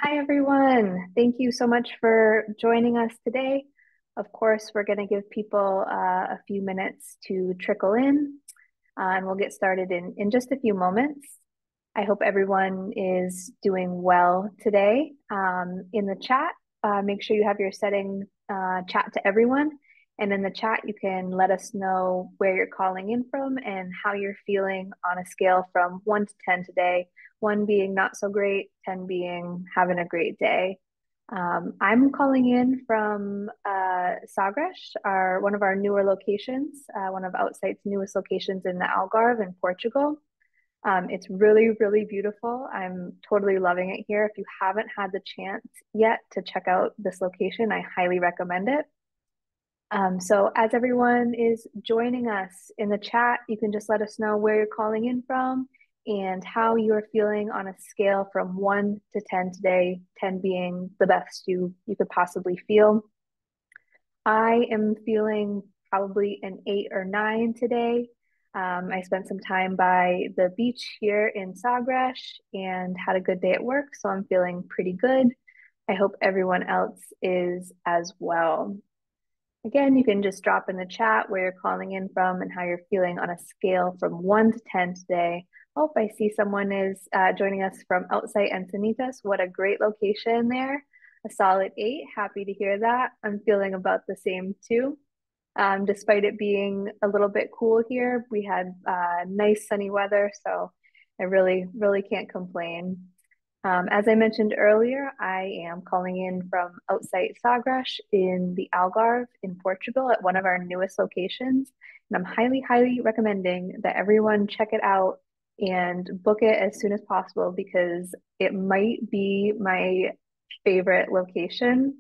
Hi, everyone. Thank you so much for joining us today. Of course, we're going to give people a few minutes to trickle in, and we'll get started in just a few moments. I hope everyone is doing well today. In the chat, make sure you have your setting chat to everyone. And in the chat, you can let us know where you're calling in from and how you're feeling on a scale from 1 to 10 today, 1 being not so great, 10 being having a great day. I'm calling in from Sagres, one of our newer locations, one of Outsite's newest locations in the Algarve in Portugal. It's really, really beautiful. I'm totally loving it here. If you haven't had the chance yet to check out this location, I highly recommend it. So as everyone is joining us in the chat, you can just let us know where you're calling in from and how you're feeling on a scale from 1 to 10 today, 10 being the best you could possibly feel. I am feeling probably an 8 or 9 today. I spent some time by the beach here in Sagres and had a good day at work, so I'm feeling pretty good. I hope everyone else is as well. Again, you can just drop in the chat where you're calling in from and how you're feeling on a scale from 1 to 10 today. Oh, I see someone is joining us from outside Encinitas. What a great location there. A solid 8. Happy to hear that. I'm feeling about the same too. Despite it being a little bit cool here, we had nice sunny weather, so I really, really can't complain. As I mentioned earlier, I am calling in from outside Sagres in the Algarve in Portugal at one of our newest locations. And I'm highly, highly recommending that everyone check it out and book it as soon as possible because it might be my favorite location.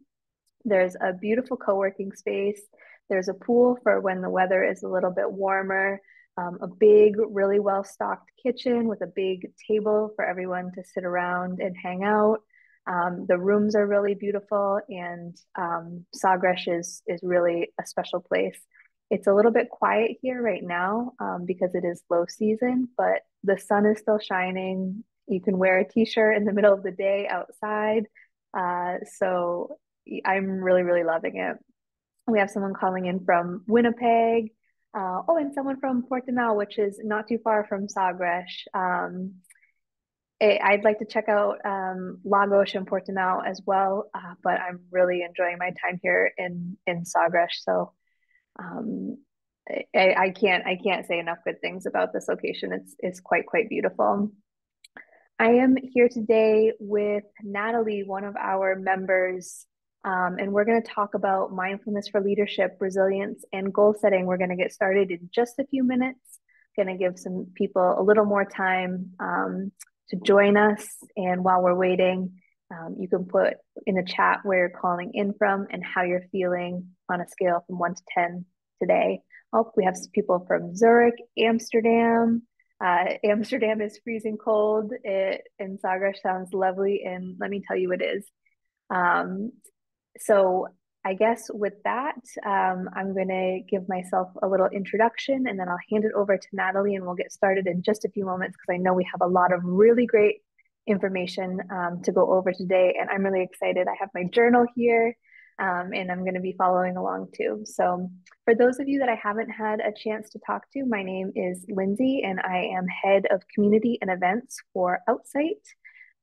There's a beautiful co-working space. There's a pool for when the weather is a little bit warmer, a big, really well-stocked kitchen with a big table for everyone to sit around and hang out. The rooms are really beautiful, and Sagres is really a special place. It's a little bit quiet here right now because it is low season, but the sun is still shining. You can wear a t-shirt in the middle of the day outside. So I'm really, really loving it. We have someone calling in from Winnipeg. And someone from Portimao, which is not too far from Sagres. I'd like to check out Lagos and Portimao as well, but I'm really enjoying my time here in Sagres. So um, I can't say enough good things about this location. It's quite beautiful. I am here today with Natalie, one of our members, and we're going to talk about mindfulness for leadership, resilience, and goal setting. We're going to get started in just a few minutes. Going to give some people a little more time to join us. And while we're waiting, you can put in the chat where you're calling in from and how you're feeling on a scale from 1 to 10 today. Oh, we have some people from Zurich, Amsterdam. Amsterdam is freezing cold. And Sagres sounds lovely, and let me tell you, it is. Um, so I guess with that, I'm going to give myself a little introduction, and then I'll hand it over to Natalie, and we'll get started in just a few moments because I know we have a lot of really great information to go over today, and I'm really excited. I have my journal here, and I'm going to be following along too. So for those of you that I haven't had a chance to talk to, my name is Lindsay, and I am head of community and events for Outsite.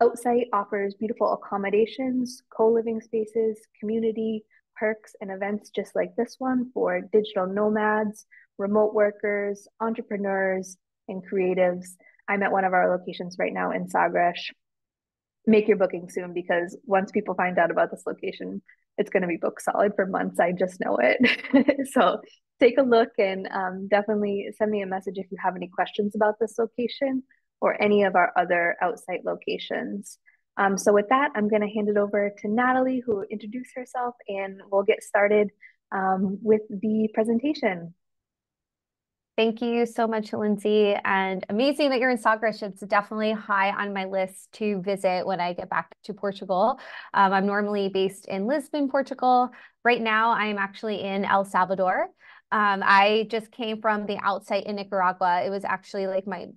Outsite offers beautiful accommodations, co-living spaces, community, perks, and events just like this one for digital nomads, remote workers, entrepreneurs, and creatives. I'm at one of our locations right now in Sagres. Make your booking soon because once people find out about this location, it's going to be booked solid for months. I just know it. So take a look and definitely send me a message if you have any questions about this location or any of our other Outsite locations. So with that, I'm going to hand it over to Natalie, who will introduce herself, and we'll get started with the presentation. Thank you so much, Lindsay, and amazing that you're in Sagres. It's definitely high on my list to visit when I get back to Portugal. I'm normally based in Lisbon, Portugal. Right now, I am actually in El Salvador. I just came from the Outsite in Nicaragua. It was actually like my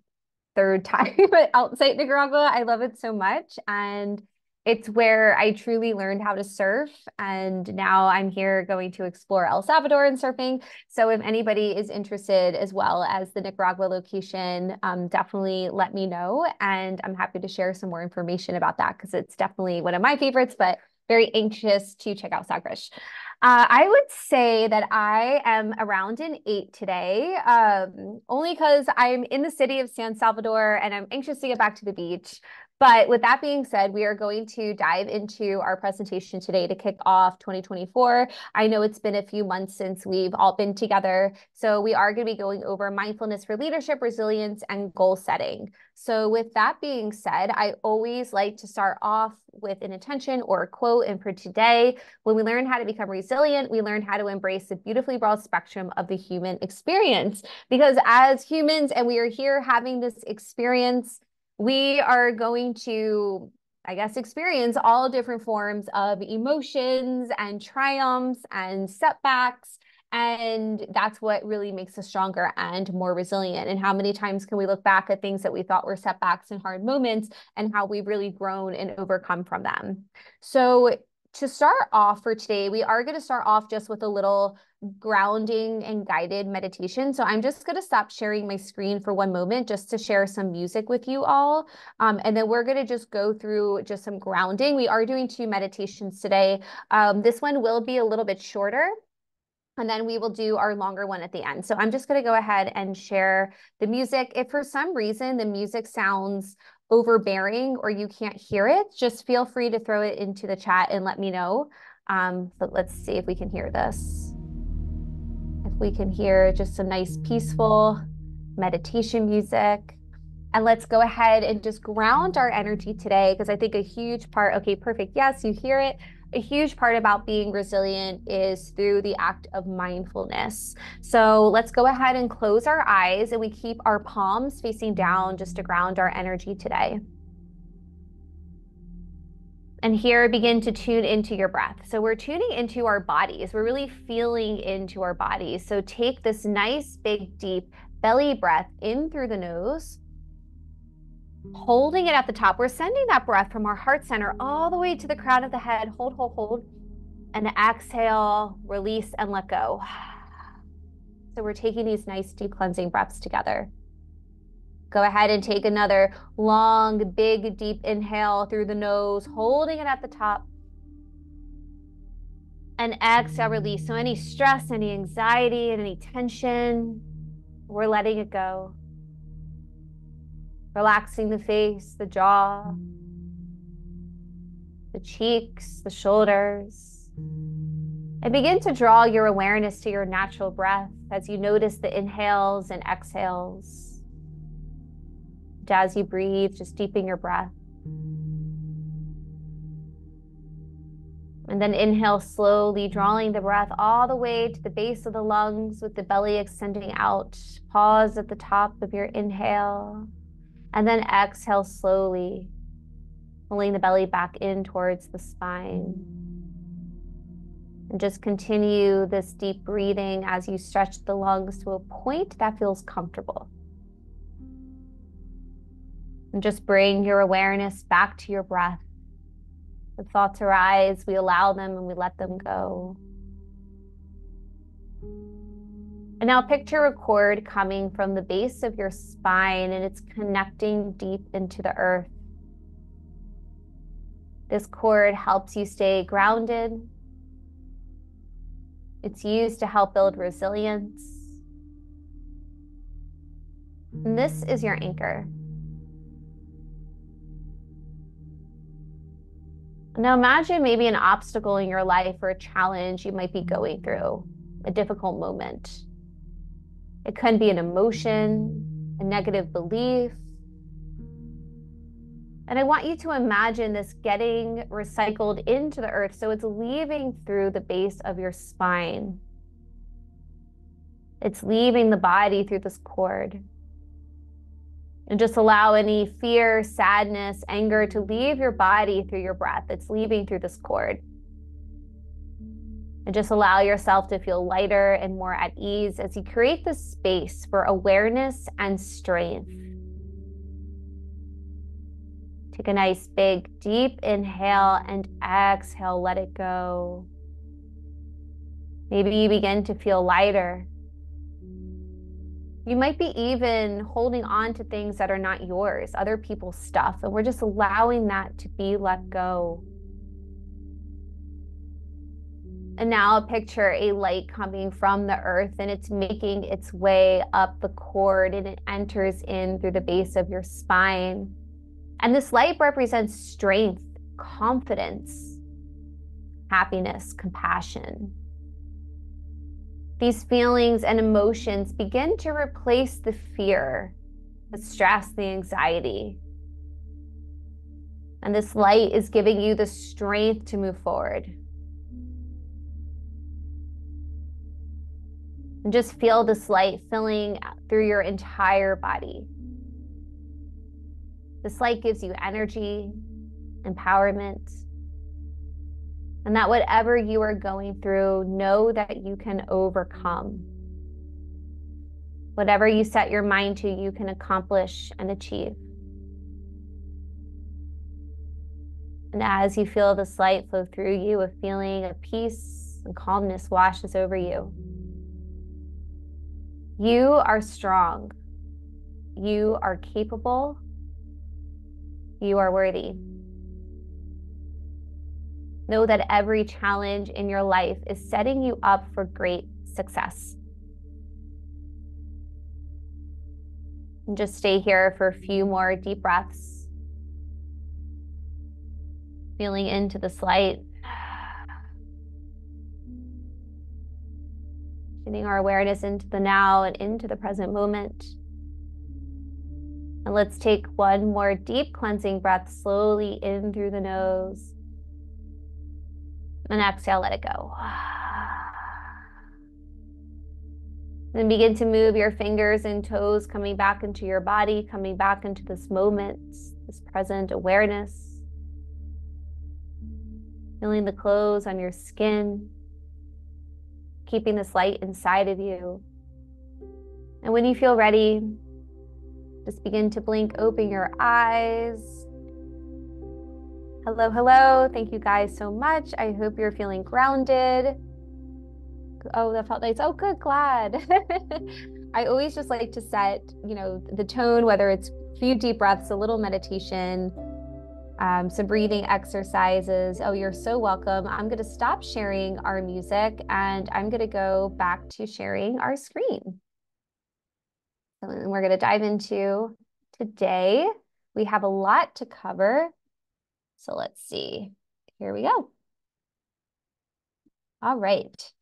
third time outside Nicaragua. I love it so much. And It's where I truly learned how to surf. And now I'm here going to explore El Salvador and surfing. So if anybody is interested, as well as the Nicaragua location, definitely let me know. And I'm happy to share some more information about that because it's definitely one of my favorites, but very anxious to check out Sagres. I would say that I am around an 8 today, only because I'm in the city of San Salvador and I'm anxious to get back to the beach. But with that being said, we are going to dive into our presentation today to kick off 2024. I know it's been a few months since we've all been together. So we are going to be going over mindfulness for leadership, resilience, and goal setting. So with that being said, I always like to start off with an intention or a quote. And for today, when we learn how to become resilient, we learn how to embrace the beautifully broad spectrum of the human experience. Because as humans, and we are here having this experience, we are going to, I guess, experience all different forms of emotions and triumphs and setbacks. And that's what really makes us stronger and more resilient. And how many times can we look back at things that we thought were setbacks and hard moments and how we've really grown and overcome from them? So to start off for today, we are going to start off just with a little grounding and guided meditation. So I'm just going to stop sharing my screen for one moment just to share some music with you all. And then we're going to just go through just some grounding. We are doing 2 meditations today. This one will be a little bit shorter. And then we will do our longer one at the end. So I'm just going to go ahead and share the music. If for some reason the music sounds overbearing or you can't hear it, just feel free to throw it into the chat and let me know. But let's see if we can hear this. If we can hear just some nice peaceful meditation music. And let's go ahead and just ground our energy today, because I think a huge part, okay, perfect. Yes, you hear it. A huge part about being resilient is through the act of mindfulness. So let's go ahead and close our eyes and we keep our palms facing down just to ground our energy today. And here, begin to tune into your breath. So we're tuning into our bodies. We're really feeling into our bodies. So take this nice, big, deep belly breath in through the nose, holding it at the top. We're sending that breath from our heart center all the way to the crown of the head. Hold, hold, hold. And exhale, release, and let go. So we're taking these nice, deep cleansing breaths together. Go ahead and take another long, big, deep inhale through the nose, holding it at the top. And exhale, release. So any stress, any anxiety, and any tension, we're letting it go. Relaxing the face, the jaw, the cheeks, the shoulders. And begin to draw your awareness to your natural breath as you notice the inhales and exhales. As you breathe, just deepen your breath. And then inhale slowly, drawing the breath all the way to the base of the lungs with the belly extending out. Pause at the top of your inhale. And then exhale slowly, pulling the belly back in towards the spine. And just continue this deep breathing as you stretch the lungs to a point that feels comfortable. And just bring your awareness back to your breath. The thoughts arise, we allow them and we let them go. And now picture a cord coming from the base of your spine and it's connecting deep into the earth. This cord helps you stay grounded. It's used to help build resilience. And this is your anchor. Now imagine maybe an obstacle in your life or a challenge you might be going through, a difficult moment. It could be an emotion, a negative belief. And I want you to imagine this getting recycled into the earth so it's leaving through the base of your spine. It's leaving the body through this cord. And just allow any fear, sadness, anger to leave your body through your breath. It's leaving through this cord. And just allow yourself to feel lighter and more at ease as you create this space for awareness and strength. Take a nice big deep inhale and exhale, let it go. Maybe you begin to feel lighter. You might be even holding on to things that are not yours, other people's stuff, and we're just allowing that to be let go. And now picture a light coming from the earth, and it's making its way up the cord, and it enters in through the base of your spine. And this light represents strength, confidence, happiness, compassion. These feelings and emotions begin to replace the fear, the stress, the anxiety. And this light is giving you the strength to move forward. And just feel this light filling through your entire body. This light gives you energy, empowerment, and that whatever you are going through, know that you can overcome. Whatever you set your mind to, you can accomplish and achieve. And as you feel this light flow through you, a feeling of peace and calmness washes over you. You are strong. You are capable. You are worthy. Know that every challenge in your life is setting you up for great success. And just stay here for a few more deep breaths. Feeling into this light. Getting our awareness into the now and into the present moment. And let's take one more deep cleansing breath slowly in through the nose. And exhale, let it go. Then begin to move your fingers and toes, coming back into your body, coming back into this moment, this present awareness. Feeling the clothes on your skin. Keeping this light inside of you. And when you feel ready, just begin to blink open your eyes. Hello, hello. Thank you guys so much. I hope you're feeling grounded. Oh, that felt nice. Oh, good, glad. I always just like to set, the tone, whether it's a few deep breaths, a little meditation, some breathing exercises. Oh, you're so welcome. I'm going to stop sharing our music and I'm going to go back to sharing our screen. So we're going to dive into today. We have a lot to cover. So let's see. Here we go. All right.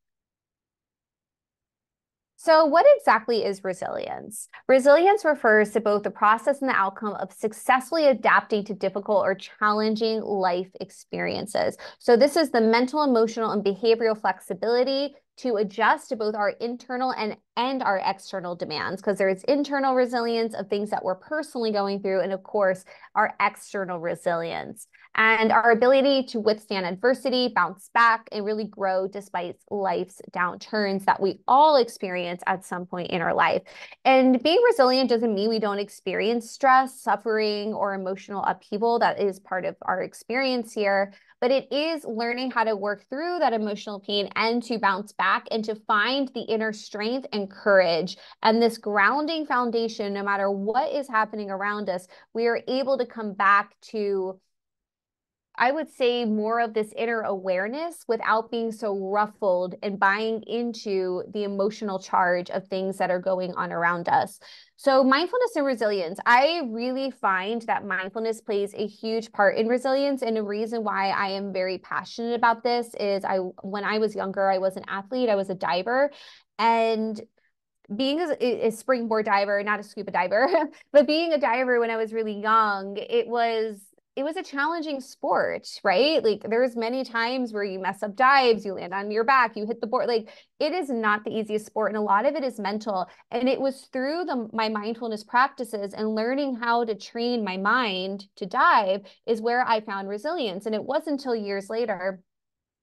So what exactly is resilience? Resilience refers to both the process and the outcome of successfully adapting to difficult or challenging life experiences. So this is the mental, emotional, and behavioral flexibility to adjust to both our internal and our external demands, because there's internal resilience of things that we're personally going through, and of course, our external resilience. And our ability to withstand adversity, bounce back, and really grow despite life's downturns that we all experience at some point in our life. And being resilient doesn't mean we don't experience stress, suffering, or emotional upheaval. That is part of our experience here. But it is learning how to work through that emotional pain and to bounce back and to find the inner strength and courage and this grounding foundation. No matter what is happening around us, we are able to come back to, I would say, more of this inner awareness without being so ruffled and buying into the emotional charge of things that are going on around us. So mindfulness and resilience, I really find that mindfulness plays a huge part in resilience. And the reason why I am very passionate about this is when I was younger, I was an athlete, I was a diver. And being a springboard diver, not a scuba diver, but being a diver when I was really young, it was a challenging sport, right? Like there's many times where you mess up dives, you land on your back, you hit the board. Like it is not the easiest sport. And a lot of it is mental. And it was through my mindfulness practices and learning how to train my mind to dive is where I found resilience. And it wasn't until years later,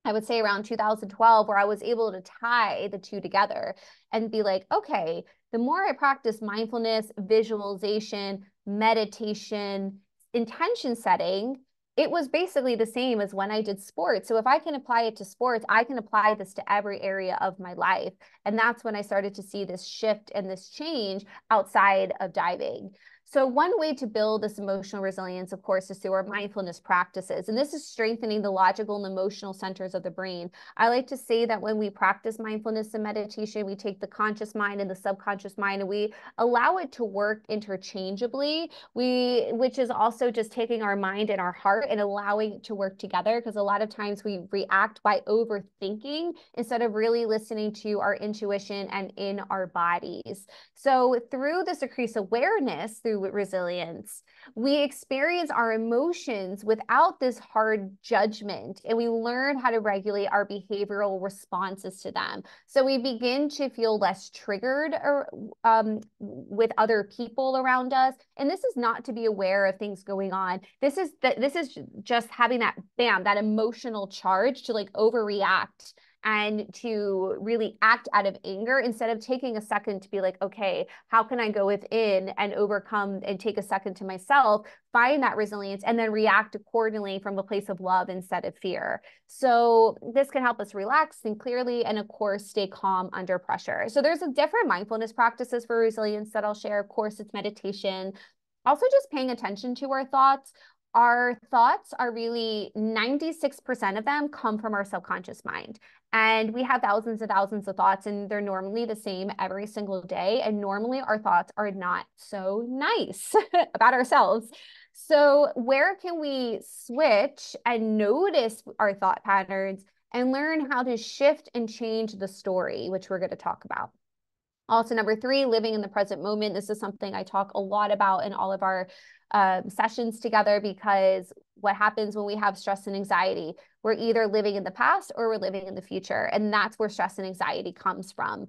I would say around 2012, where I was able to tie the two together and be like, okay, the more I practice mindfulness, visualization, meditation, intention setting, it was basically the same as when I did sports. So if I can apply it to sports, I can apply this to every area of my life. And that's when I started to see this shift and this change outside of diving. So one way to build this emotional resilience, of course, is through our mindfulness practices. And this is strengthening the logical and emotional centers of the brain. I like to say that when we practice mindfulness and meditation, we take the conscious mind and the subconscious mind and we allow it to work interchangeably. Which is also just taking our mind and our heart and allowing it to work together, because a lot of times we react by overthinking instead of really listening to our intuition and in our bodies. So through this increased awareness, through resilience, we experience our emotions without this hard judgment, and we learn how to regulate our behavioral responses to them. So we begin to feel less triggered with other people around us. And this is not to be aware of things going on. This is just having that bam, that emotional charge to like overreact and to really act out of anger instead of taking a second to be like, okay, how can I go within and overcome and take a second to myself, find that resilience, and then react accordingly from a place of love instead of fear. So this can help us relax, think clearly, and of course, stay calm under pressure. So there's a different mindfulness practices for resilience that I'll share. Of course, it's meditation. Also, just paying attention to our thoughts. Our thoughts are really 96% of them come from our subconscious mind. And we have thousands and thousands of thoughts, and they're normally the same every single day. And normally our thoughts are not so nice about ourselves. So where can we switch and notice our thought patterns and learn how to shift and change the story, which we're going to talk about? Also, number 3, living in the present moment. This is something I talk a lot about in all of our sessions together, because what happens when we have stress and anxiety, we're either living in the past or we're living in the future. And that's where stress and anxiety comes from.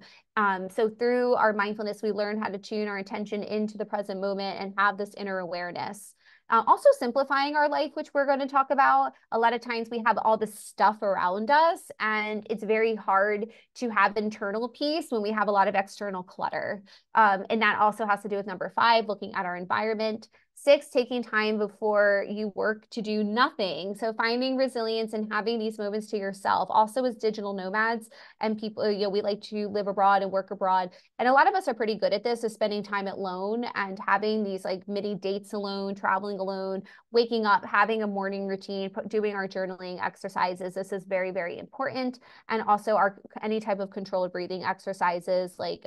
So through our mindfulness, we learn how to tune our attention into the present moment and have this inner awareness. Also simplifying our life, which we're going to talk about. A lot of times we have all this stuff around us, and it's very hard to have internal peace when we have a lot of external clutter. And that also has to do with number 5, looking at our environment. 6, taking time before you work to do nothing. So finding resilience and having these moments to yourself. Also, as digital nomads and people, we like to live abroad and work abroad. And a lot of us are pretty good at this, is spending time alone and having these like mini dates alone, traveling alone, waking up, having a morning routine, doing our journaling exercises. This is very, very important. And also any type of controlled breathing exercises like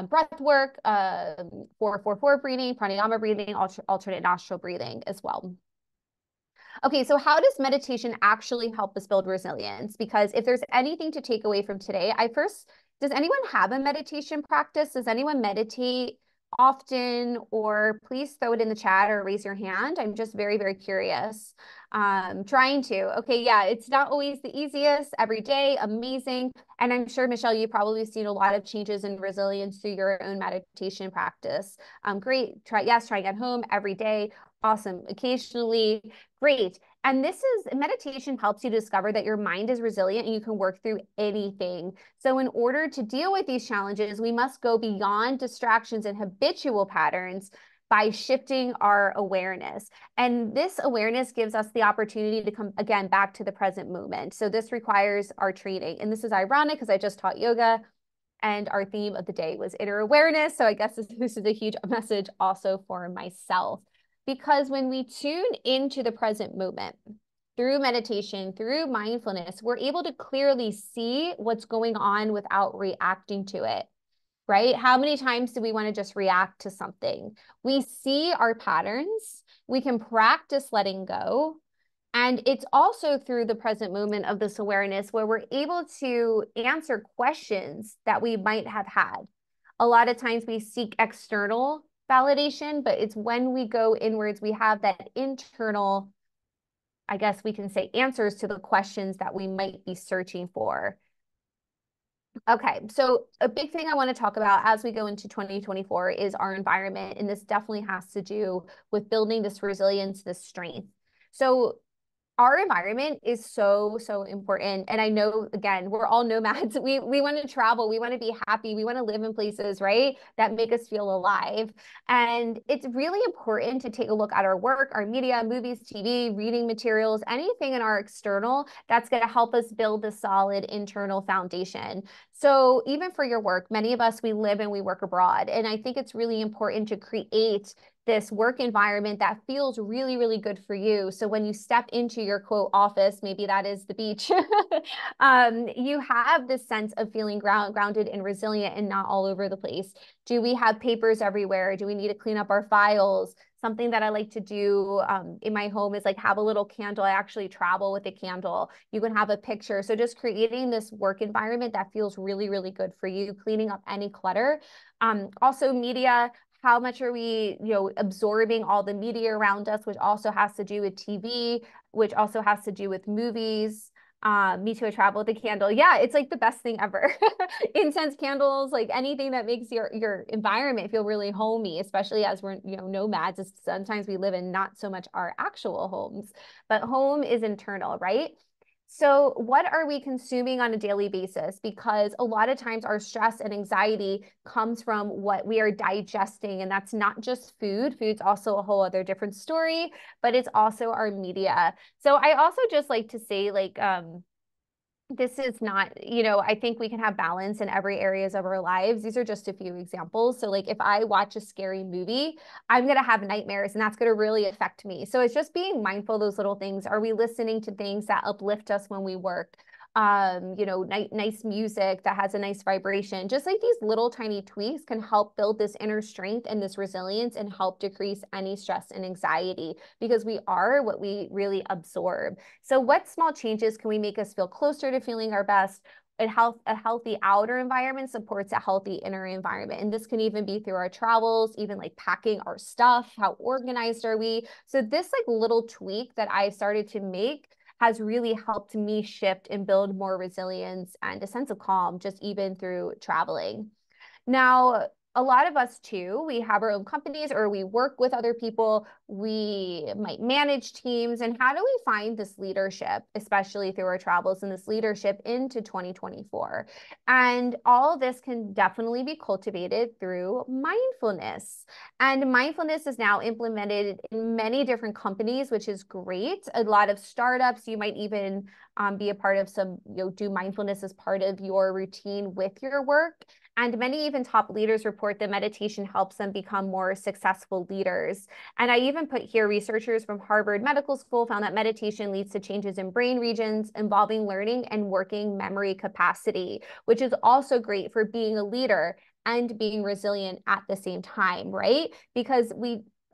breath work, 4-4-4 breathing, pranayama breathing, alternate nostril breathing as well. Okay, so how does meditation actually help us build resilience? Because if there's anything to take away from today, does anyone have a meditation practice? Does anyone meditate often? Or please throw it in the chat or raise your hand. I'm just very, very curious. Trying to. Okay, yeah, it's not always the easiest every day. Amazing. And I'm sure, Michelle, you've probably seen a lot of changes in resilience through your own meditation practice. Great. Trying at home every day. Awesome. Occasionally, great. And meditation helps you discover that your mind is resilient and you can work through anything. So in order to deal with these challenges, we must go beyond distractions and habitual patterns by shifting our awareness. And this awareness gives us the opportunity to come again back to the present moment. So this requires our training. And this is ironic because I just taught yoga and our theme of the day was inner awareness. So I guess this is a huge message also for myself. Because when we tune into the present moment through meditation, through mindfulness, we're able to clearly see what's going on without reacting to it, right? How many times do we want to just react to something? We see our patterns. We can practice letting go. And it's also through the present moment of this awareness where we're able to answer questions that we might have had. A lot of times we seek external validation, but it's when we go inwards, we have that internal, I guess we can say, answers to the questions that we might be searching for. Okay, so a big thing I want to talk about as we go into 2024 is our environment. And this definitely has to do with building this resilience, this strength. So our environment is so, so important. And I know, again, we're all nomads. We want to travel. We want to be happy. We want to live in places, right, that make us feel alive. And it's really important to take a look at our work, our media, movies, TV, reading materials, anything in our external that's going to help us build a solid internal foundation. So even for your work, many of us, we live and we work abroad. And I think it's really important to create this work environment that feels really, really good for you. So when you step into your quote office, maybe that is the beach, you have this sense of feeling grounded and resilient and not all over the place. Do we have papers everywhere? Do we need to clean up our files? Something that I like to do in my home is like have a little candle. I actually travel with a candle. You can have a picture. So just creating this work environment that feels really, really good for you, cleaning up any clutter. Also media, how much are we, absorbing all the media around us, which also has to do with TV, which also has to do with movies. Me too, I travel with a candle. Yeah, it's like the best thing ever. Incense candles, like anything that makes your environment feel really homey, especially as we're, nomads. Sometimes we live in not so much our actual homes, but home is internal, right? So what are we consuming on a daily basis? Because a lot of times our stress and anxiety comes from what we are digesting, and that's not just food. Food's also a whole other different story, but it's also our media. So I also just like to say, like, this is not, I think we can have balance in every areas of our lives. These are just a few examples. So like if I watch a scary movie, I'm going to have nightmares and that's going to really affect me. So it's just being mindful of those little things. Are we listening to things that uplift us when we work? Nice music that has a nice vibration. Just like these little tiny tweaks can help build this inner strength and this resilience and help decrease any stress and anxiety because we are what we really absorb. So what small changes can we make us feel closer to feeling our best? A healthy outer environment supports a healthy inner environment. And this can even be through our travels, even like packing our stuff. How organized are we? So this like little tweak that I started to make has really helped me shift and build more resilience and a sense of calm just even through traveling. Now, a lot of us too, we have our own companies or we work with other people. We might manage teams. And how do we find this leadership, especially through our travels and this leadership into 2024? And all of this can definitely be cultivated through mindfulness. And mindfulness is now implemented in many different companies, which is great. A lot of startups, you might even be a part of some, do mindfulness as part of your routine with your work. And many even top leaders report that meditation helps them become more successful leaders. And I even put here researchers from Harvard Medical School found that meditation leads to changes in brain regions involving learning and working memory capacity, which is also great for being a leader and being resilient at the same time, right? Because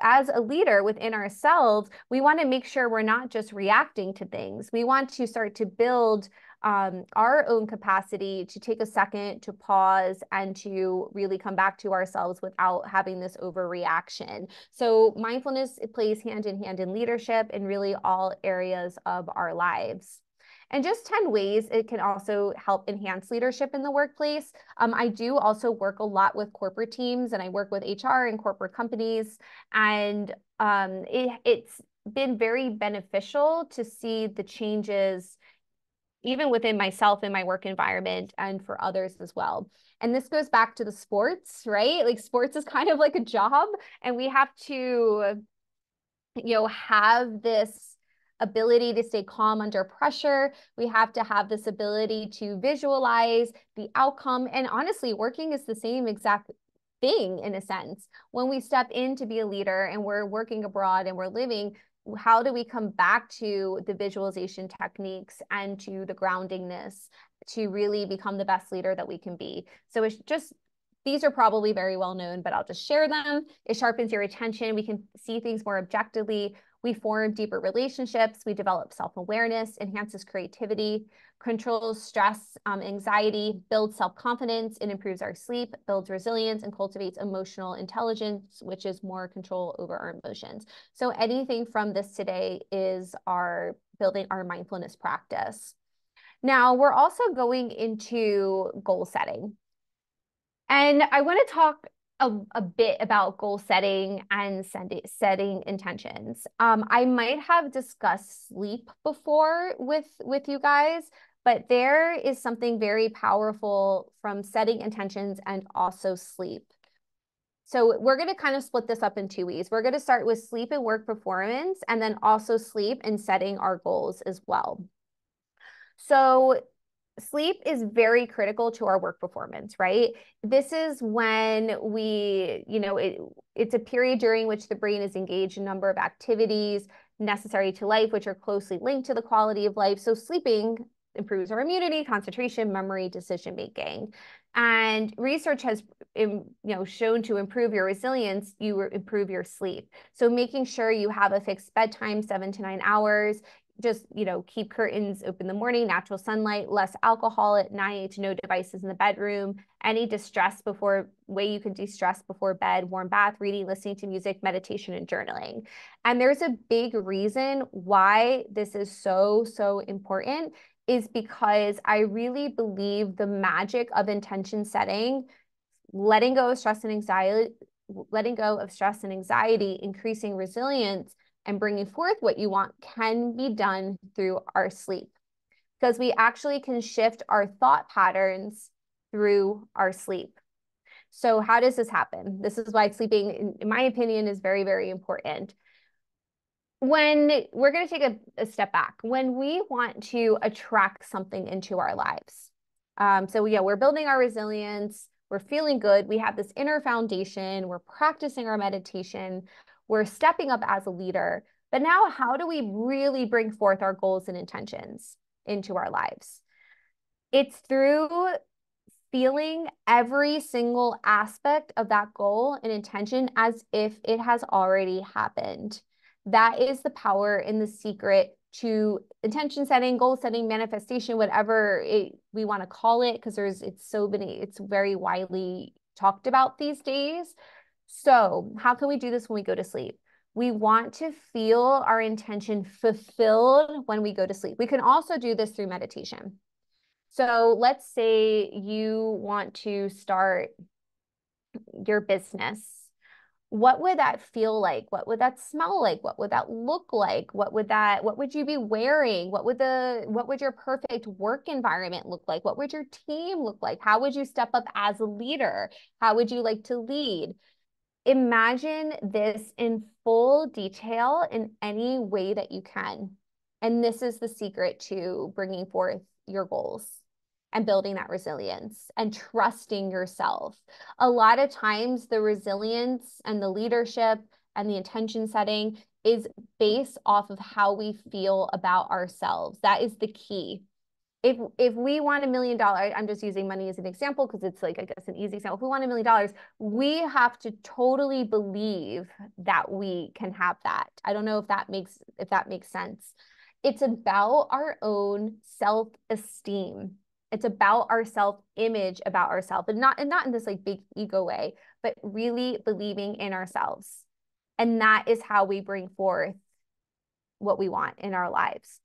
as a leader within ourselves, we want to make sure we're not just reacting to things. We want to start to build our own capacity to take a second to pause and to really come back to ourselves without having this overreaction. So mindfulness, it plays hand in hand in leadership in really all areas of our lives. And just 10 ways it can also help enhance leadership in the workplace. I do also work a lot with corporate teams and I work with HR and corporate companies. And it's been very beneficial to see the changes even within myself in my work environment and for others as well. And this goes back to the sports, right? Like sports is kind of like a job and we have to, have this ability to stay calm under pressure. We have to have this ability to visualize the outcome. And honestly, working is the same exact thing in a sense. When we step in to be a leader and we're working abroad and we're living, how do we come back to the visualization techniques and to the groundingness to really become the best leader that we can be? So it's just, these are probably very well known, but I'll just share them. It sharpens your attention. We can see things more objectively. We form deeper relationships. We develop self-awareness, enhances creativity, controls stress, anxiety, builds self-confidence. It improves our sleep, builds resilience, and cultivates emotional intelligence, which is more control over our emotions. So anything from this today is our building our mindfulness practice. Now, we're also going into goal setting. And I want to talk a bit about goal setting and setting intentions. I might have discussed sleep before with you guys, but there is something very powerful from setting intentions and also sleep. So we're going to kind of split this up in two ways. We're going to start with sleep and work performance, and then also sleep and setting our goals as well. So sleep is very critical to our work performance, right? This is when it's a period during which the brain is engaged in a number of activities necessary to life, which are closely linked to the quality of life. So sleeping improves our immunity, concentration, memory, decision making. And research has shown to improve your resilience, you improve your sleep. So making sure you have a fixed bedtime, 7 to 9 hours, just keep curtains open in the morning, natural sunlight, less alcohol at night, no devices in the bedroom, any way you can de-stress before bed, warm bath, reading, listening to music, meditation, and journaling. And there's a big reason why this is so important, is because I really believe the magic of intention setting, letting go of stress and anxiety, increasing resilience, and bringing forth what you want can be done through our sleep, because we actually can shift our thought patterns through our sleep. So how does this happen? This is why sleeping, in my opinion, is very, very important. When we're going to take a step back, when we want to attract something into our lives. We're building our resilience. We're feeling good. We have this inner foundation. We're practicing our meditation. We're stepping up as a leader. But now, how do we really bring forth our goals and intentions into our lives? It's through feeling every single aspect of that goal and intention as if it has already happened. That is the power and the secret to intention setting, goal setting, manifestation, whatever we want to call it, because it's very widely talked about these days. So how can we do this when we go to sleep? We want to feel our intention fulfilled when we go to sleep. We can also do this through meditation. So let's say you want to start your business. What would that feel like? What would that smell like? What would that look like? What would you be wearing? What would your perfect work environment look like? What would your team look like? How would you step up as a leader? How would you like to lead? Imagine this in full detail in any way that you can. And this is the secret to bringing forth your goals and building that resilience and trusting yourself. A lot of times the resilience and the leadership and the intention setting is based off of how we feel about ourselves. That is the key. If we want $1 million, I'm just using money as an example because it's like, I guess, an easy example. If we want $1 million, we have to totally believe that we can have that. I don't know if that makes sense. It's about our own self-esteem. It's about our self-image about ourselves, and not in this like big ego way, but really believing in ourselves. And that is how we bring forth what we want in our lives.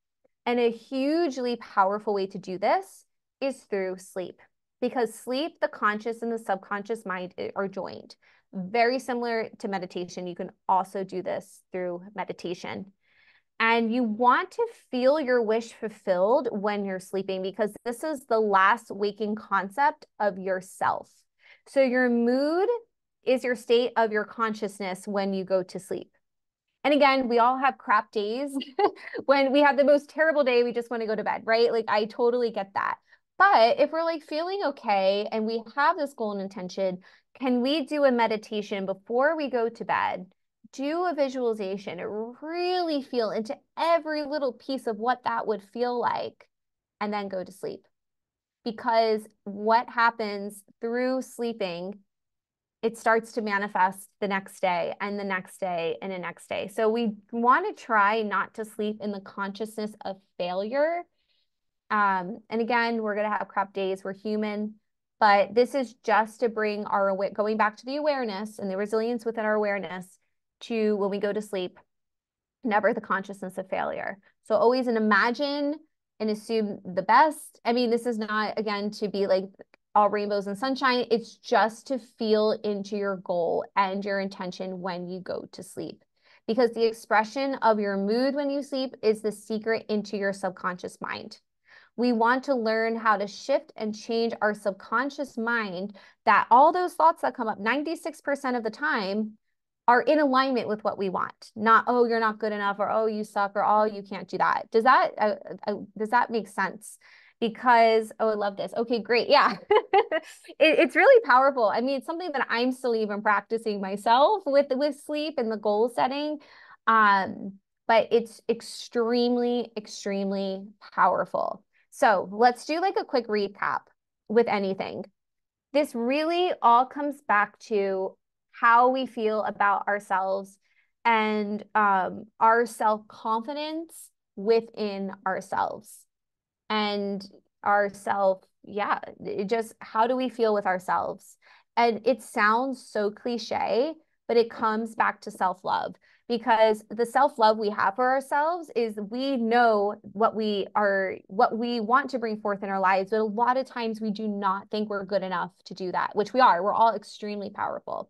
And a hugely powerful way to do this is through sleep, because sleep, the conscious and the subconscious mind are joined. Very similar to meditation. You can also do this through meditation. And you want to feel your wish fulfilled when you're sleeping, because this is the last waking concept of yourself. So your mood is your state of your consciousness when you go to sleep. And again, we all have crap days. When we have the most terrible day, we just want to go to bed, right? Like, I totally get that. But if we're like feeling okay and we have this goal and intention, can we do a meditation before we go to bed? Do a visualization, really feel into every little piece of what that would feel like, and then go to sleep. Because what happens through sleeping, it starts to manifest the next day and the next day and the next day. So we want to try not to sleep in the consciousness of failure. And again, we're going to have crap days. We're human. But this is just to bring going back to the awareness and the resilience within our awareness to when we go to sleep, never the consciousness of failure. So always imagine and assume the best. I mean, this is not, again, to be like all rainbows and sunshine. It's just to feel into your goal and your intention when you go to sleep. Because the expression of your mood when you sleep is the secret into your subconscious mind. We want to learn how to shift and change our subconscious mind, that all those thoughts that come up 96% of the time are in alignment with what we want. Not, oh, you're not good enough, or oh, you suck, or oh, you can't do that. Does that make sense? Because, oh, I love this. Okay, great. Yeah. It's really powerful. I mean, it's something that I'm still even practicing myself with sleep and the goal setting. But it's extremely, extremely powerful. So let's do like a quick recap with anything. This really all comes back to how we feel about ourselves and our self-confidence within ourselves and yeah, it just how do we feel with ourselves? And it sounds so cliche, but it comes back to self-love, because the self-love we have for ourselves is we know what we want to bring forth in our lives, but a lot of times we do not think we're good enough to do that, which we are. We're all extremely powerful.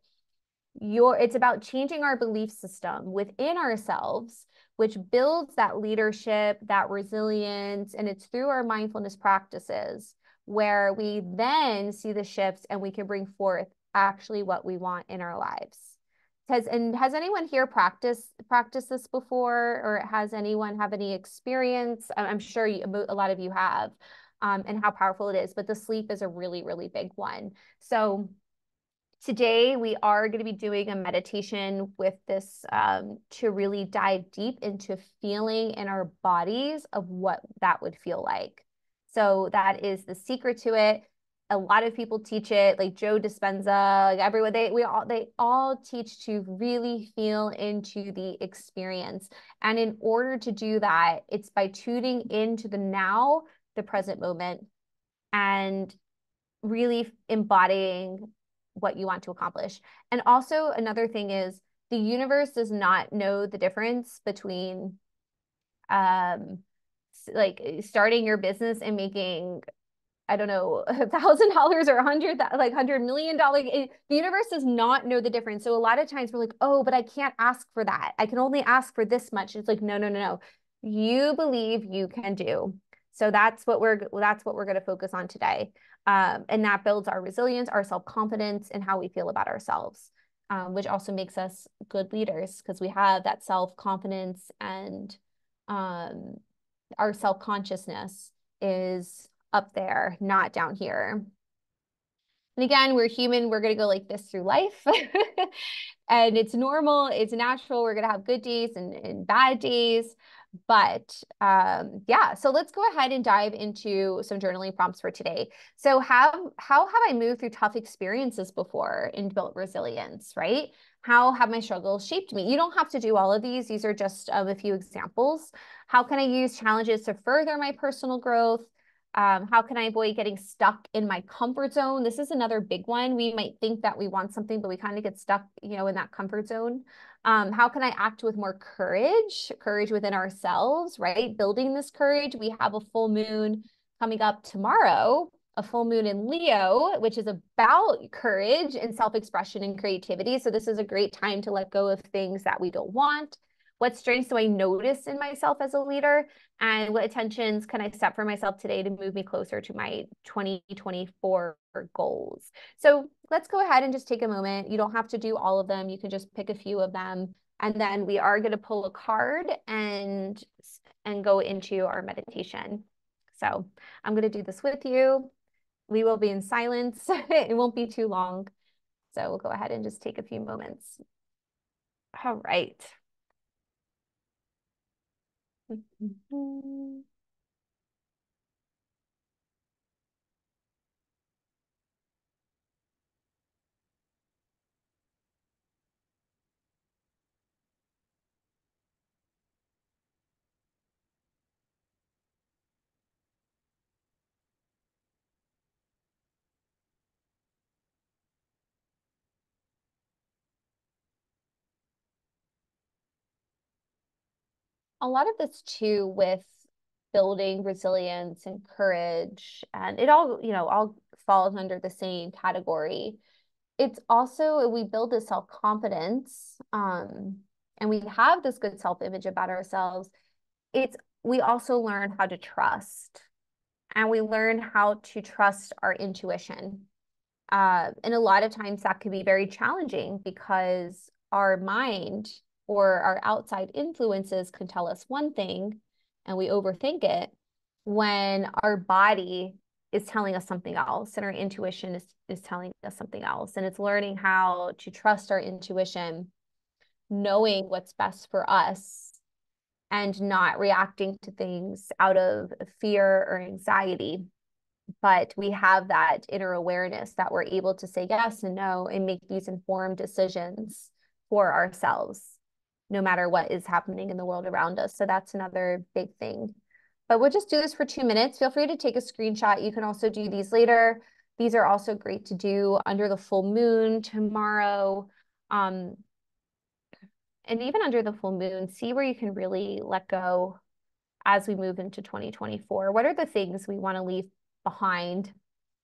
It's about changing our belief system within ourselves, which builds that leadership, that resilience, and it's through our mindfulness practices where we then see the shifts and we can bring forth actually what we want in our lives. Has anyone here practiced this before, or has anyone have any experience? I'm sure a lot of you have, and how powerful it is, but the sleep is a really, really big one. So today, we are going to be doing a meditation with this to really dive deep into feeling in our bodies of what that would feel like. So that is the secret to it. A lot of people teach it, like Joe Dispenza, like everyone. They all teach to really feel into the experience. And in order to do that, it's by tuning into the now, the present moment, and really embodying what you want to accomplish. And also another thing is the universe does not know the difference between um like starting your business and making, I don't know, $1,000 or $100 million. The universe does not know the difference. So a lot of times we're like, oh, but I can't ask for that. I can only ask for this much. It's like, no, no, no, no. You believe you can do. So that's what we're going to focus on today. And that builds our resilience, our self-confidence, and how we feel about ourselves, which also makes us good leaders because we have that self-confidence, and um, our self-consciousness is up there, not down here. And again, we're human. We're going to go like this through life. And it's normal. It's natural. We're going to have good days and bad days. But yeah, so let's go ahead and dive into some journaling prompts for today. So how have I moved through tough experiences before and built resilience, right? How have my struggles shaped me? You don't have to do all of these. These are just a few examples. How can I use challenges to further my personal growth? How can I avoid getting stuck in my comfort zone? This is another big one. We might think that we want something, but we kind of get stuck, in that comfort zone. How can I act with more courage within ourselves, right? Building this courage. We have a full moon coming up tomorrow, a full moon in Leo, which is about courage and self-expression and creativity. So this is a great time to let go of things that we don't want. What strengths do I notice in myself as a leader? And what intentions can I set for myself today to move me closer to my 2024 goals? So let's go ahead and just take a moment. You don't have to do all of them. You can just pick a few of them. And then we are going to pull a card and go into our meditation. So I'm going to do this with you. We will be in silence. It won't be too long. So we'll go ahead and just take a few moments. All right. A lot of this too with building resilience and courage, and it all, all falls under the same category. It's also, we build this self-confidence, and we have this good self-image about ourselves. We also learn how to trust, and we learn how to trust our intuition. And a lot of times that can be very challenging because our mind or our outside influences can tell us one thing and we overthink it, when our body is telling us something else and our intuition is telling us something else. And it's learning how to trust our intuition, knowing what's best for us, and not reacting to things out of fear or anxiety. But we have that inner awareness that we're able to say yes and no and make these informed decisions for ourselves, no matter what is happening in the world around us. So that's another big thing. But we'll just do this for 2 minutes. Feel free to take a screenshot. You can also do these later. These are also great to do under the full moon tomorrow. And even under the full moon, see where you can really let go as we move into 2024. What are the things we want to leave behind?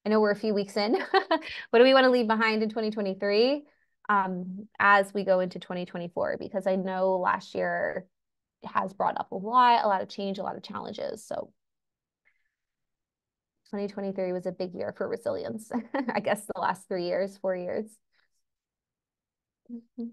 I know we're a few weeks in. What do we want to leave behind in 2023 as we go into 2024? Because I know last year has brought up a lot of change, a lot of challenges. So 2023 was a big year for resilience. I guess the last 3 years, 4 years. Mm-hmm.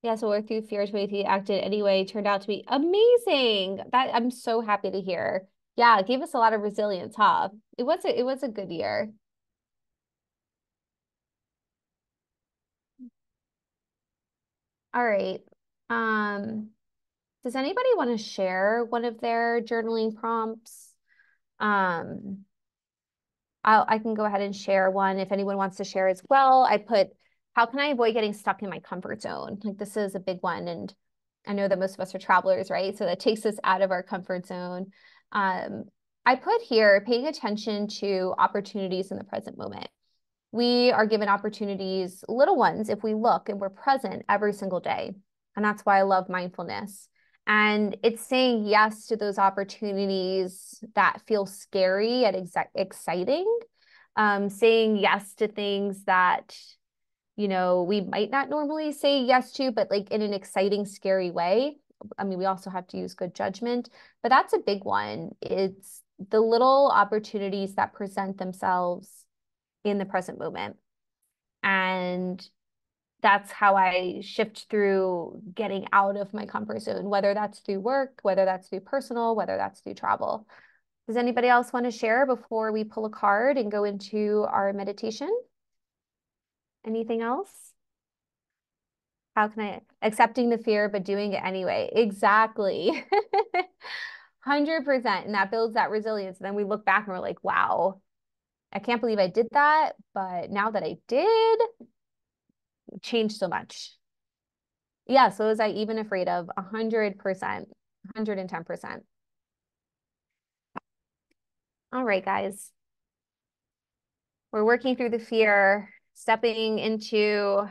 Yeah, so work through fears with you acted anyway, turned out to be amazing. That I'm so happy to hear. Yeah, it gave us a lot of resilience, huh? It was a good year. All right. Um, does anybody want to share one of their journaling prompts? Um, I can go ahead and share one if anyone wants to share as well. I put, how can I avoid getting stuck in my comfort zone? Like this is a big one. And I know that most of us are travelers, right? So that takes us out of our comfort zone. Um, I put here, paying attention to opportunities in the present moment. We are given opportunities, little ones, if we look and we're present every single day. And that's why I love mindfulness. And it's saying yes to those opportunities that feel scary and exciting. Saying yes to things that, we might not normally say yes to, but like in an exciting, scary way. I mean, we also have to use good judgment, but that's a big one. It's the little opportunities that present themselves in the present moment. And that's how I shift through getting out of my comfort zone, whether that's through work, whether that's through personal, whether that's through travel. Does anybody else want to share before we pull a card and go into our meditation? Anything else? How can I, accepting the fear, but doing it anyway? Exactly. 100%. And that builds that resilience. And then we look back and we're like, wow, I can't believe I did that. But now that I did, it changed so much. Yeah, so was I even afraid of? 100%, 110%. All right, guys. We're working through the fear, stepping into,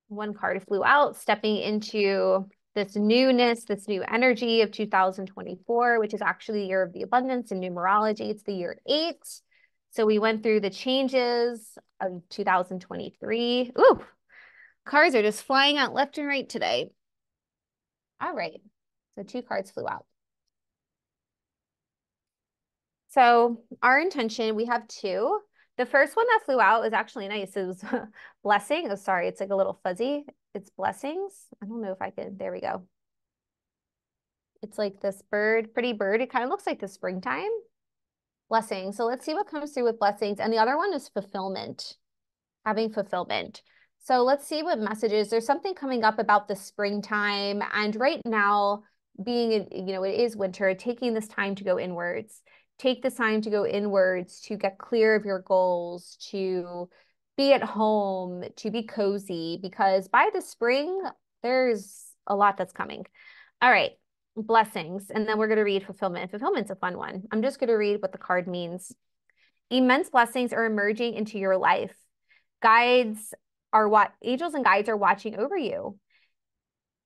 one card flew out, stepping into this newness, this new energy of 2024, which is actually the year of the abundance in numerology. It's the year 8. So we went through the changes of 2023. Ooh, cards are just flying out left and right today. All right. So 2 cards flew out. So our intention, we have 2. The first one that flew out was actually nice. It was blessing. Oh, sorry, it's like a little fuzzy. It's blessings. I don't know if I can, there we go. It's like this bird, pretty bird. It kind of looks like the springtime. Blessings. So let's see what comes through with blessings. And the other one is fulfillment, having fulfillment. So let's see what messages. There's something coming up about the springtime. And right now, being, it is winter, taking this time to go inwards. Take this time to go inwards, to get clear of your goals, to be at home, to be cozy, because by the spring, there's a lot that's coming. All right, blessings. And then we're going to read fulfillment. Fulfillment's a fun one. I'm just going to read what the card means. Immense blessings are emerging into your life. Guides are what angels and guides are watching over you.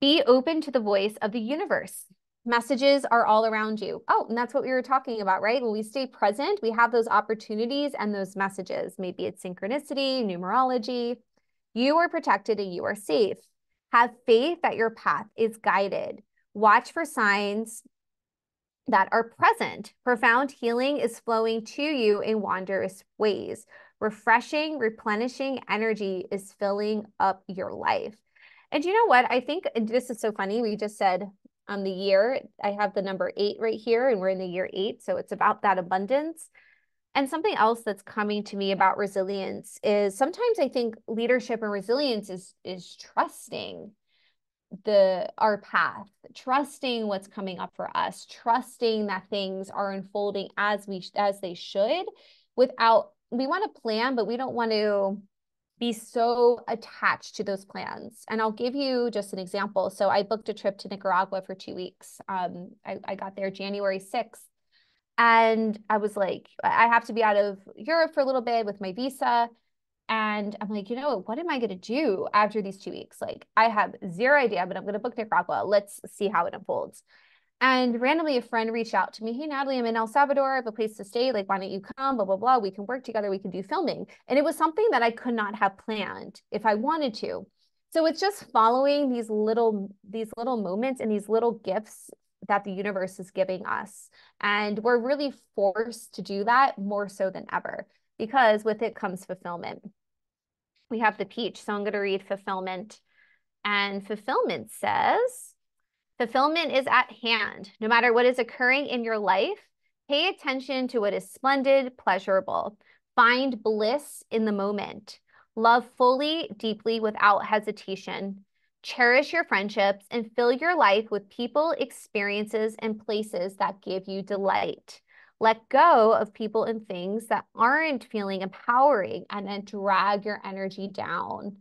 Be open to the voice of the universe. Messages are all around you. Oh, and that's what we were talking about, right? When we stay present, we have those opportunities and those messages. Maybe it's synchronicity, numerology. You are protected and you are safe. Have faith that your path is guided. Watch for signs that are present. Profound healing is flowing to you in wondrous ways. Refreshing, replenishing energy is filling up your life. And you know what? I think, and this is so funny, we just said the year, I have the number 8 right here, and we're in the year 8. So it's about that abundance. And something else that's coming to me about resilience is sometimes I think leadership and resilience is trusting our path, trusting what's coming up for us, trusting that things are unfolding as they should, without, we want to plan, but we don't want to be so attached to those plans. And I'll give you just an example. So I booked a trip to Nicaragua for 2 weeks. I got there January 6th. And I was like, I have to be out of Europe for a little bit with my visa. And I'm like, what am I going to do after these 2 weeks? Like, I have zero idea, but I'm going to book Nicaragua. Let's see how it unfolds. And randomly, a friend reached out to me. Hey, Natalie, I'm in El Salvador. I have a place to stay. Like, why don't you come? Blah, blah, blah. We can work together. We can do filming. And it was something that I could not have planned if I wanted to. So it's just following these little moments and these little gifts that the universe is giving us. And we're really forced to do that more so than ever, because with it comes fulfillment. We have the peach. So I'm going to read fulfillment. And fulfillment says, fulfillment is at hand. No matter what is occurring in your life, pay attention to what is splendid, pleasurable. Find bliss in the moment. Love fully, deeply, without hesitation. Cherish your friendships and fill your life with people, experiences, and places that give you delight. Let go of people and things that aren't feeling empowering and then drag your energy down.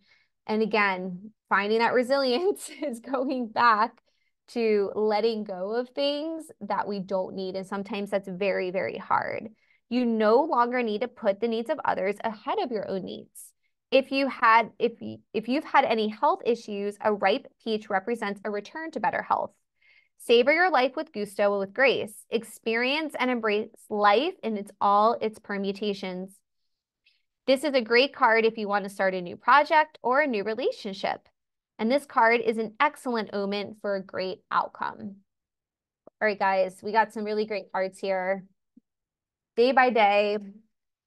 And again, finding that resilience is going back to letting go of things that we don't need. And sometimes that's very, very hard. You no longer need to put the needs of others ahead of your own needs. If you've had any health issues, a ripe peach represents a return to better health. Savor your life with gusto and with grace. Experience and embrace life in all its permutations. This is a great card if you want to start a new project or a new relationship. And this card is an excellent omen for a great outcome. All right, guys, we got some really great cards here. Day by day,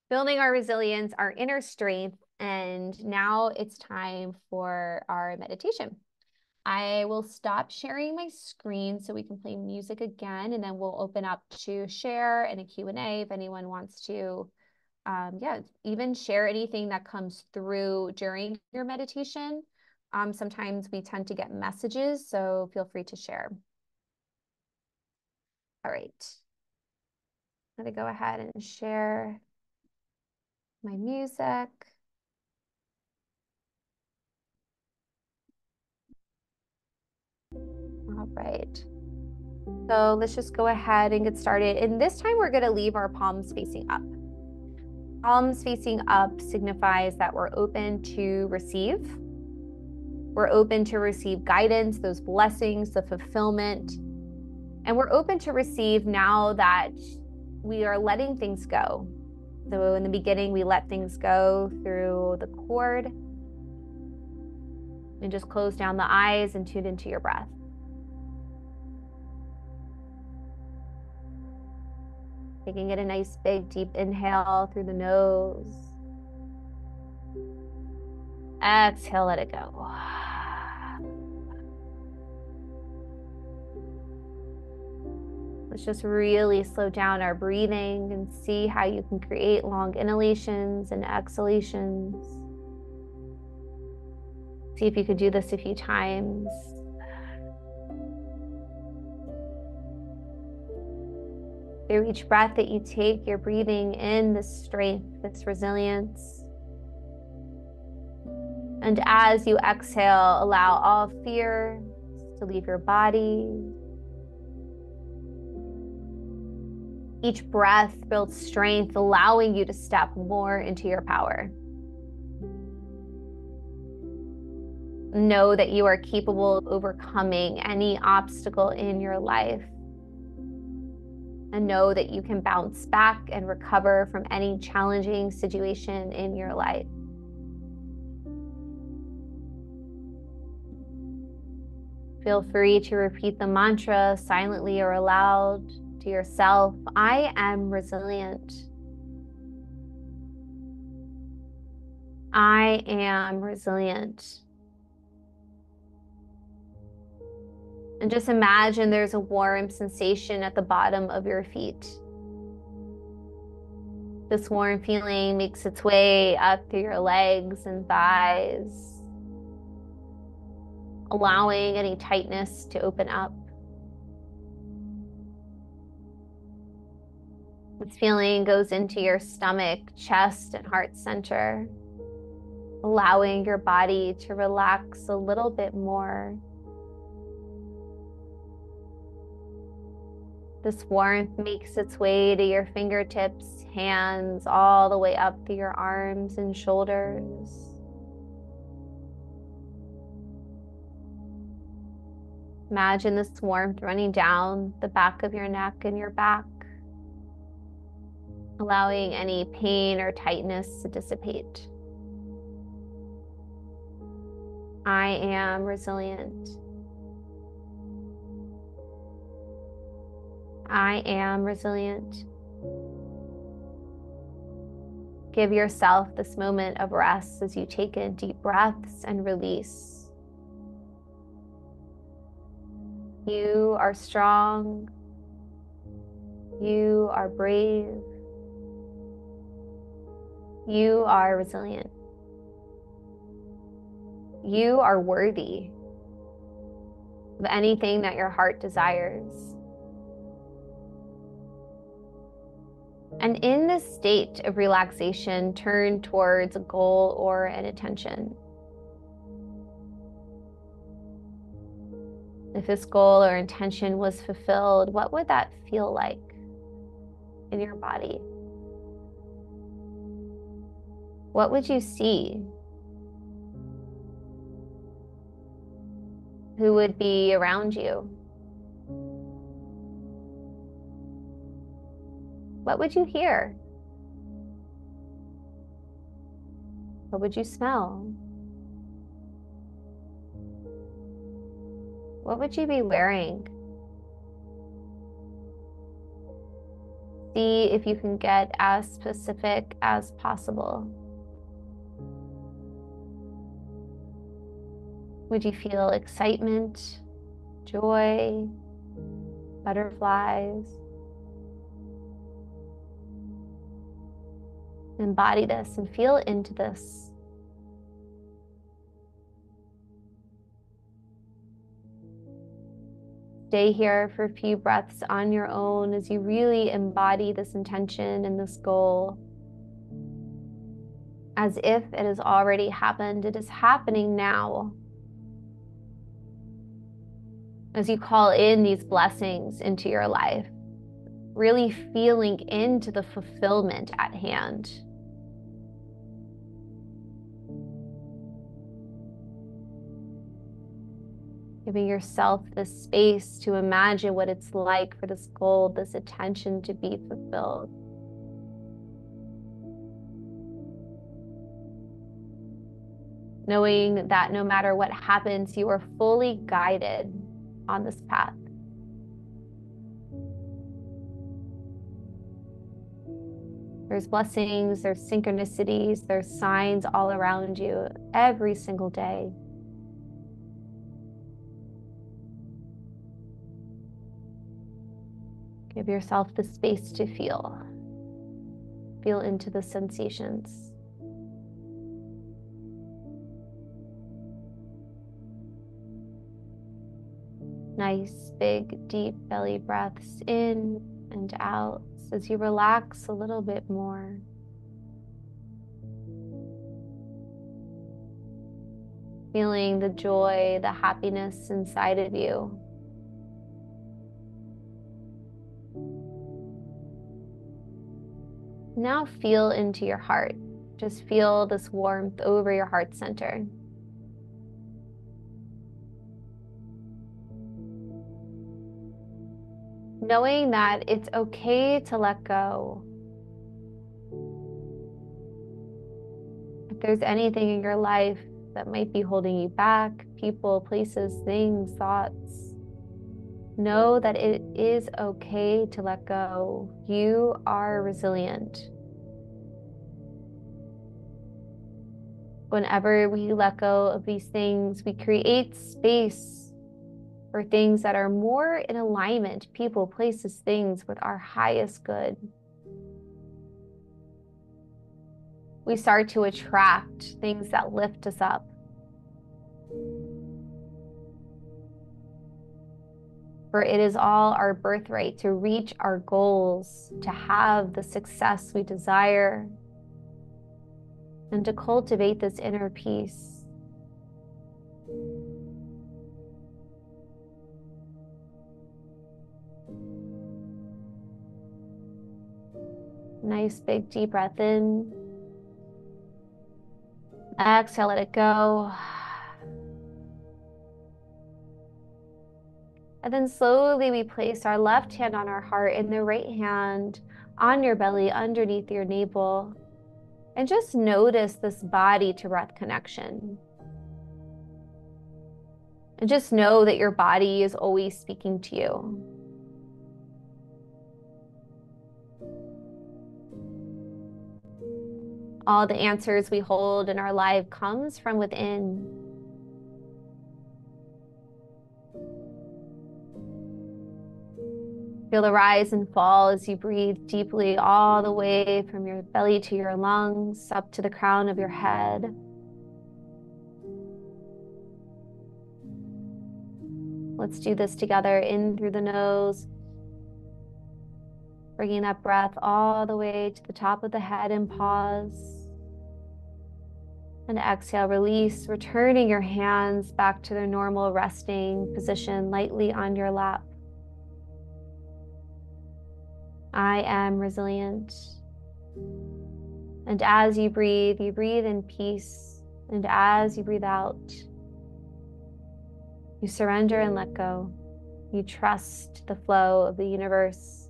building our resilience, our inner strength. And now it's time for our meditation. I will stop sharing my screen so we can play music again, and then we'll open up to share and a Q&A if anyone wants to, even share anything that comes through during your meditation. Sometimes we tend to get messages, so feel free to share. All right. I'm going to go ahead and share my music. All right. So let's just go ahead and get started. And this time we're going to leave our palms facing up. Palms facing up signifies that we're open to receive. We're open to receive guidance, those blessings, the fulfillment. And we're open to receive now that we are letting things go. So in the beginning, we let things go through the cord. And just close down the eyes and tune into your breath. Taking it a nice big deep inhale through the nose. Exhale, let it go. Let's just really slow down our breathing and see how you can create long inhalations and exhalations. See if you could do this a few times. Through each breath that you take, you're breathing in this strength, this resilience. And as you exhale, allow all fear to leave your body. Each breath builds strength, allowing you to step more into your power. Know that you are capable of overcoming any obstacle in your life. And know that you can bounce back and recover from any challenging situation in your life. Feel free to repeat the mantra silently or aloud to yourself. I am resilient. I am resilient. And just imagine there's a warm sensation at the bottom of your feet. This warm feeling makes its way up through your legs and thighs, allowing any tightness to open up. This feeling goes into your stomach, chest, and heart center, allowing your body to relax a little bit more. This warmth makes its way to your fingertips, hands, all the way up through your arms and shoulders. Imagine this warmth running down the back of your neck and your back, allowing any pain or tightness to dissipate. I am resilient. I am resilient. Give yourself this moment of rest as you take in deep breaths and release. You are strong. You are brave. You are resilient. You are worthy of anything that your heart desires. And in this state of relaxation, turn towards a goal or an intention. If this goal or intention was fulfilled, what would that feel like in your body? What would you see? Who would be around you? What would you hear? What would you smell? What would you be wearing? See if you can get as specific as possible. Would you feel excitement, joy, butterflies? Embody this and feel into this. Stay here for a few breaths on your own as you really embody this intention and this goal. As if it has already happened, it is happening now. As you call in these blessings into your life, really feeling into the fulfillment at hand. Giving yourself the space to imagine what it's like for this goal, this attention to be fulfilled. Knowing that no matter what happens, you are fully guided on this path. There's blessings, there's synchronicities, there's signs all around you every single day. Give yourself the space to feel. Feel into the sensations. Nice, big, deep belly breaths in and out as you relax a little bit more. Feeling the joy, the happiness inside of you. Now feel into your heart. Just feel this warmth over your heart center. Knowing that it's okay to let go. If there's anything in your life that might be holding you back, people, places, things, thoughts, know that it is okay to let go. You are resilient. Whenever we let go of these things, we create space for things that are more in alignment, people, places, things, with our highest good. We start to attract things that lift us up. For it is all our birthright to reach our goals, to have the success we desire, and to cultivate this inner peace. Nice big deep breath in. Exhale, let it go. And then slowly we place our left hand on our heart and the right hand on your belly underneath your navel. And just notice this body to breath connection. And just know that your body is always speaking to you. All the answers we hold in our life comes from within. Feel the rise and fall as you breathe deeply all the way from your belly to your lungs, up to the crown of your head. Let's do this together. In through the nose, bringing that breath all the way to the top of the head and pause. And exhale, release, returning your hands back to their normal resting position lightly on your lap. I am resilient. And as you breathe in peace. And as you breathe out, you surrender and let go. You trust the flow of the universe.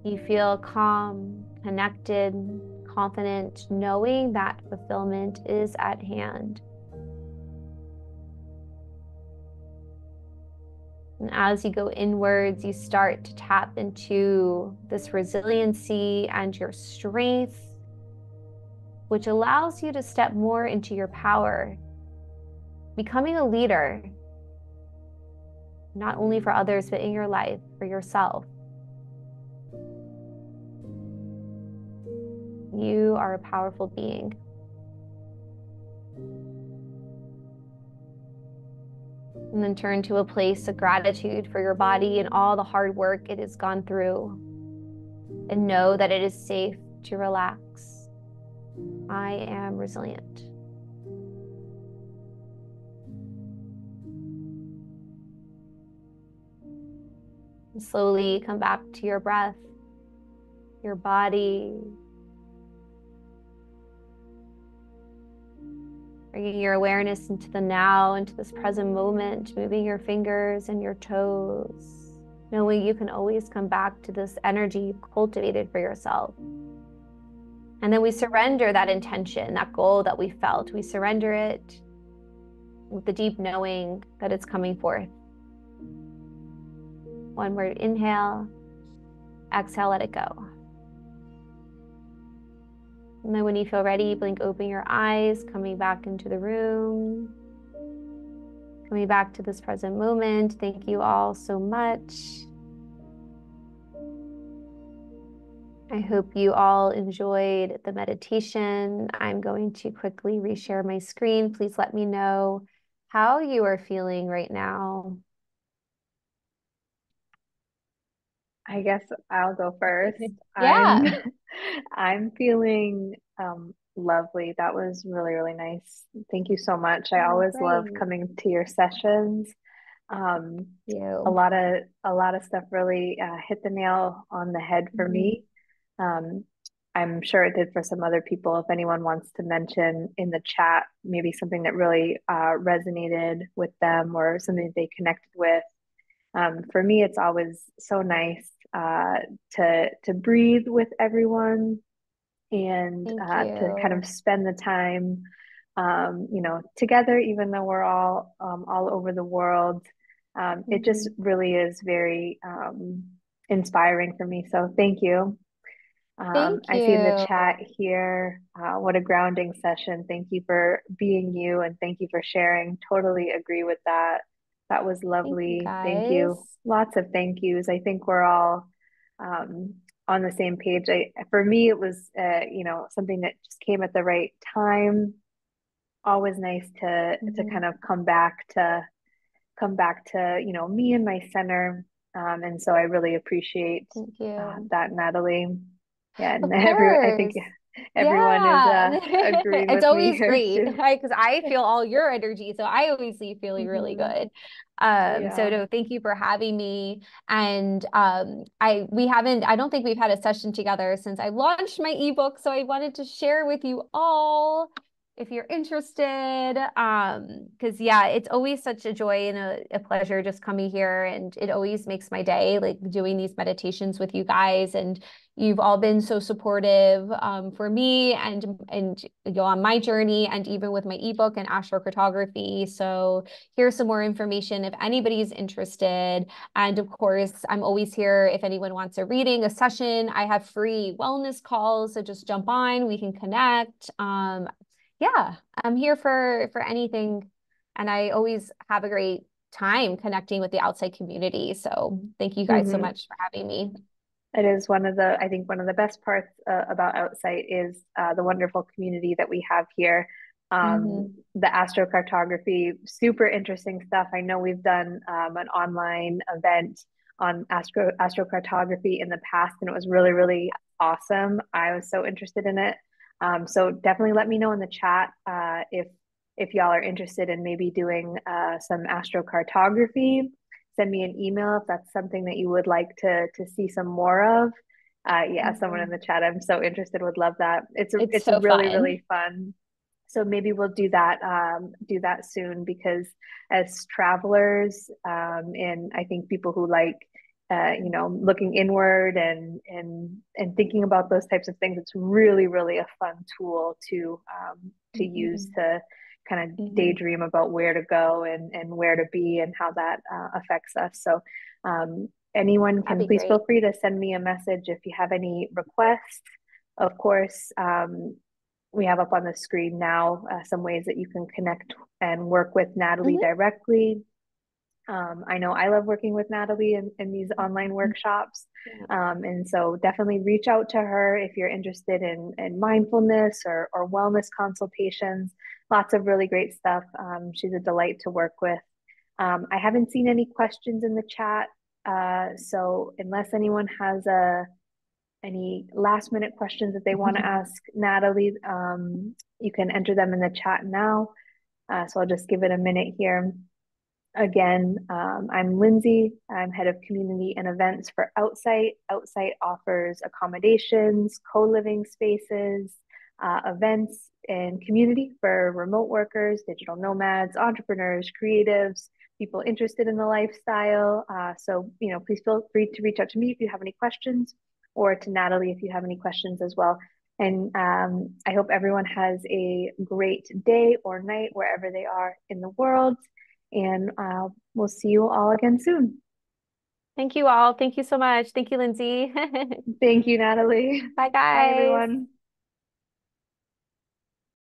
You feel calm, connected, confident, knowing that fulfillment is at hand. And as you go inwards, you start to tap into this resiliency and your strength, which allows you to step more into your power, becoming a leader, not only for others, but in your life, for yourself. You are a powerful being. And then turn to a place of gratitude for your body and all the hard work it has gone through. And know that it is safe to relax. I am resilient. And slowly come back to your breath, your body. Bringing your awareness into the now, into this present moment, moving your fingers and your toes, knowing you can always come back to this energy you've cultivated for yourself. And then we surrender that intention, that goal that we felt. We surrender it with the deep knowing that it's coming forth. One word, inhale, exhale, let it go. And then when you feel ready, blink open your eyes, coming back into the room. Coming back to this present moment. Thank you all so much. I hope you all enjoyed the meditation. I'm going to quickly reshare my screen. Please let me know how you are feeling right now. I guess I'll go first. I'm Yeah. I'm feeling lovely. That was really, really nice. Thank you so much. I Oh, always love great. coming to your sessions. Um, a You. lot of a lot of stuff really hit the nail on the head for Mhm. me. Um, I'm sure it did for some other people. If anyone wants to mention in the chat, maybe something that really resonated with them or something they connected with. For me, it's always so nice to breathe with everyone and Thank to kind of you. spend the time, together, even though we're all over the world. It just Mhm. really is very inspiring for me. So thank you. Thank I see in the you. chat here, what a grounding session. Thank you for being you and thank you for sharing. Totally agree with that. That was Thank you, lovely. Thank you. guys. Lots of thank yous. I think we're all on the same page. For me, it was, something that just came at the right time. Always nice to Mhm. kind of come back to, me and my center. And so I really appreciate Thank you. that, Natalie. Yeah, and Of course. everyone is Yeah. agreeing It's with me always here great too. because I feel all your energy. So I always leave feeling really Hmm. good. So Yeah. no, thank you for having me. And I don't think we've had a session together since I launched my ebook. So I wanted to share with you all if you're interested. Because yeah, it's always such a joy and a pleasure just coming here. And it always makes my day like doing these meditations with you guys. And you've all been so supportive for me and on my journey, and even with my ebook and astrocartography. So here's some more information if anybody's interested. And of course, I'm always here if anyone wants a reading, a session. I have free wellness calls, so just jump on. We can connect. Yeah, I'm here for anything, and I always have a great time connecting with the outside community. So thank you guys so Hmm. much for having me. It is I think one of the best parts about Outsight is the wonderful community that we have here. Hmm. The astrocartography, super interesting stuff. I know we've done an online event on astrocartography in the past, and it was really, really awesome. I was so interested in it. So definitely let me know in the chat if y'all are interested in maybe doing some astrocartography. Send me an email if that's something that you would like to see some more of. Yeah, someone in Hmm. the chat. I'm so interested. Would love that. It's It's so really, fun. really fun. So maybe we'll do that soon because as travelers, and I think people who like looking inward and thinking about those types of things, it's really, really a fun tool to use Hmm. to kind of Hmm. daydream about where to go and where to be and how that affects us. So anyone That'd can be please great. feel free to send me a message if you have any requests. Of course, we have up on the screen now some ways that you can connect and work with Natalie Hmm. directly. I know I love working with Natalie in these online workshops. Yeah. And so definitely reach out to her if you're interested in mindfulness or wellness consultations. Lots of really great stuff. She's a delight to work with. I haven't seen any questions in the chat. So unless anyone has any last minute questions that they want to ask Natalie, you can enter them in the chat now. So I'll just give it a minute here. Again, I'm Lindsay. I'm head of community and events for Outsite. Outsite offers accommodations, co-living spaces, events, and community for remote workers, digital nomads, entrepreneurs, creatives, people interested in the lifestyle. So, please feel free to reach out to me if you have any questions, or to Natalie if you have any questions as well. And I hope everyone has a great day or night wherever they are in the world. And we'll see you all again soon. Thank you all. Thank you so much. Thank you, Lindsay. Thank you, Natalie. Bye, Bye, guys. everyone.